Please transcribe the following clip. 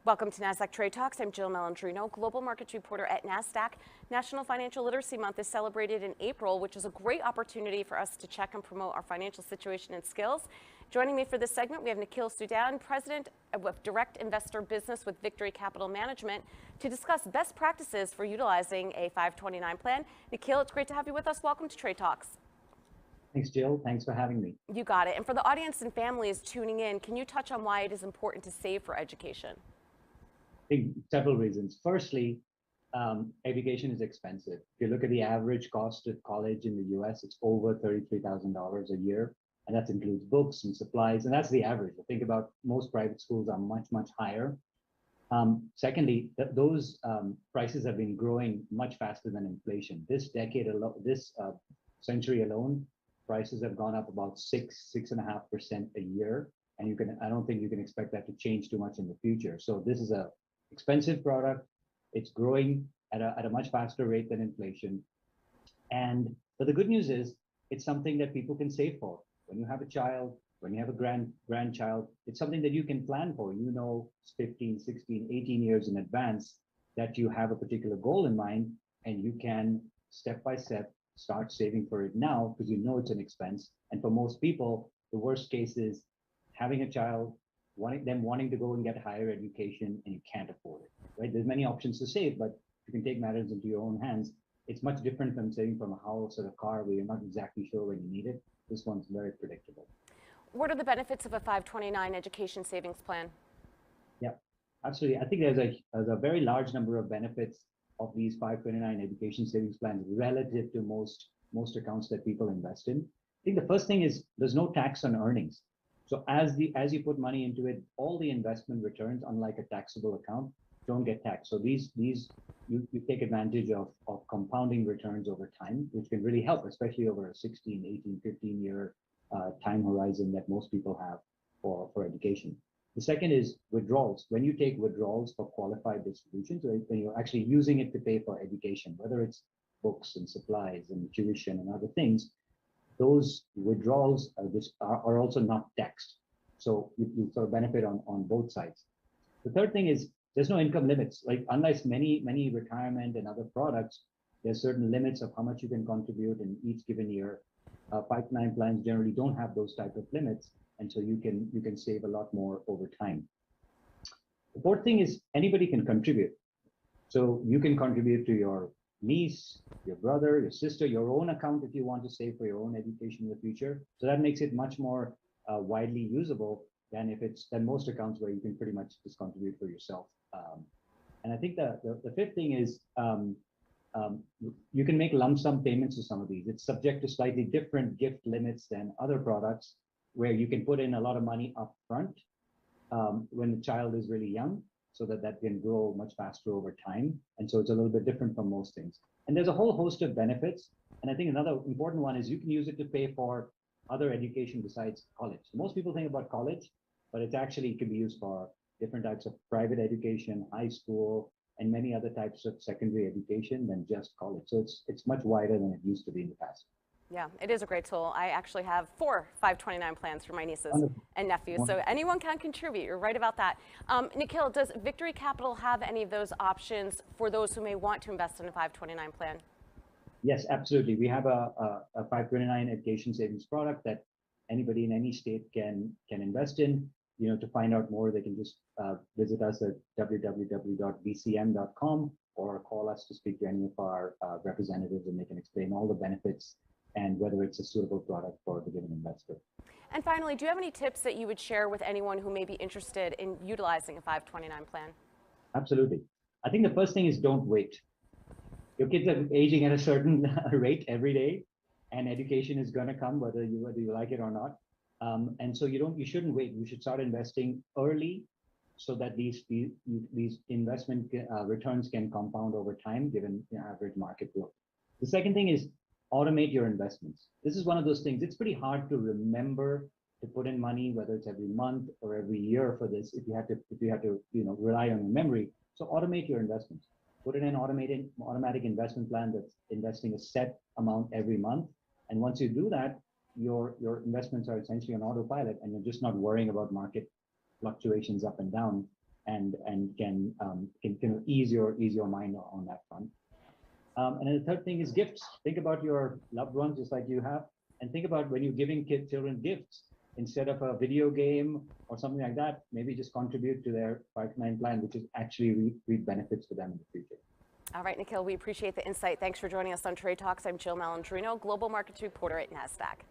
Welcome to Nasdaq Trade Talks. I'm Jill Malandrino, global markets reporter at Nasdaq. National Financial Literacy Month is celebrated in April, which is a great opportunity for us to check and promote our financial situation and skills. Joining me for this segment, we have Nikhil Sudan, President of Direct Investor Business with Victory Capital Management, to discuss best practices for utilizing a 529 plan. Nikhil, it's great to have you with us. Welcome to Trade Talks. Thanks, Jill. Thanks for having me. You got it. And for the audience and families tuning in, can you touch on why it is important to save for education? I think several reasons. Firstly, education is expensive. If you look at the average cost of college in the US, it's over $33,000 a year, and that includes books and supplies, and that's the average. I think about most private schools are much, much higher. Secondly, those prices have been growing much faster than inflation. This decade alone, this century alone, prices have gone up about 6.5% a year, and I don't think you can expect that to change too much in the future. So this is a expensive product. It's growing at a much faster rate than inflation. But the good news is it's something that people can save for. When you have a child, when you have a grandchild, it's something that you can plan for. You know, 15, 16, 18 years in advance that you have a particular goal in mind, and you can step by step start saving for it now because you know it's an expense. And for most people, the worst case is having a child, wanting to go and get higher education, and you can't afford it, right? There's many options to save, but you can take matters into your own hands. It's much different from saving from a house or a car where you're not exactly sure when you need it. This one's very predictable. What are the benefits of a 529 education savings plan? Yeah, absolutely. I think there's a very large number of benefits of these 529 education savings plans relative to most accounts that people invest in. I think the first thing is there's no tax on earnings. So as you put money into it, all the investment returns, unlike a taxable account, don't get taxed. So you take advantage of compounding returns over time, which can really help, especially over a 16, 18, 15 year time horizon that most people have for education. The second is withdrawals. When you take withdrawals for qualified distributions, when you're actually using it to pay for education, whether it's books and supplies and tuition and other things, those withdrawals are also not taxed. So you sort of benefit on both sides. The third thing is there's no income limits. Like unlike many retirement and other products, there's certain limits of how much you can contribute in each given year. 529 plans generally don't have those type of limits, and so you can save a lot more over time. The fourth thing is anybody can contribute. So you can contribute to your niece, your brother, your sister, your own account if you want to save for your own education in the future. So that makes it much more widely usable than most accounts where you can pretty much just contribute for yourself. And I think the fifth thing is you can make lump sum payments to some of these. It's subject to slightly different gift limits than other products where you can put in a lot of money up front when the child is really young, so that can grow much faster over time. And so it's a little bit different from most things. And there's a whole host of benefits. And I think another important one is you can use it to pay for other education besides college. Most people think about college, but it actually can be used for different types of private education, high school, and many other types of secondary education than just college. So it's much wider than it used to be in the past. Yeah, it is a great tool. I actually have 4 529 plans for my nieces and nephews, so anyone can contribute. You're right about that. Nikhil, does Victory Capital have any of those options for those who may want to invest in a 529 plan? Yes, absolutely. We have a 529 education savings product that anybody in any state can invest in. To find out more, they can just visit us at www.bcm.com or call us to speak to any of our representatives, and they can explain all the benefits and whether it's a suitable product for the given investor. And finally, do you have any tips that you would share with anyone who may be interested in utilizing a 529 plan? Absolutely. I think the first thing is don't wait. Your kids are aging at a certain rate every day, and education is going to come whether you like it or not. And so you shouldn't wait. You should start investing early so that these investment returns can compound over time given the average market growth. The second thing is automate your investments. This is one of those things. It's pretty hard to remember to put in money, whether it's every month or every year for this, if you have to rely on your memory. So automate your investments. put in an automatic investment plan that's investing a set amount every month. And once you do that, your investments are essentially on autopilot, and you're just not worrying about market fluctuations up and down, and can ease your mind on that front. And then the third thing is gifts. Think about your loved ones just like you have, and think about when you're giving children gifts, instead of a video game or something like that, maybe just contribute to their 529 plan, which is actually reap benefits for them in the future. All right, Nikhil, we appreciate the insight. Thanks for joining us on Trade Talks. I'm Jill Malandrino, Global Markets Reporter at Nasdaq.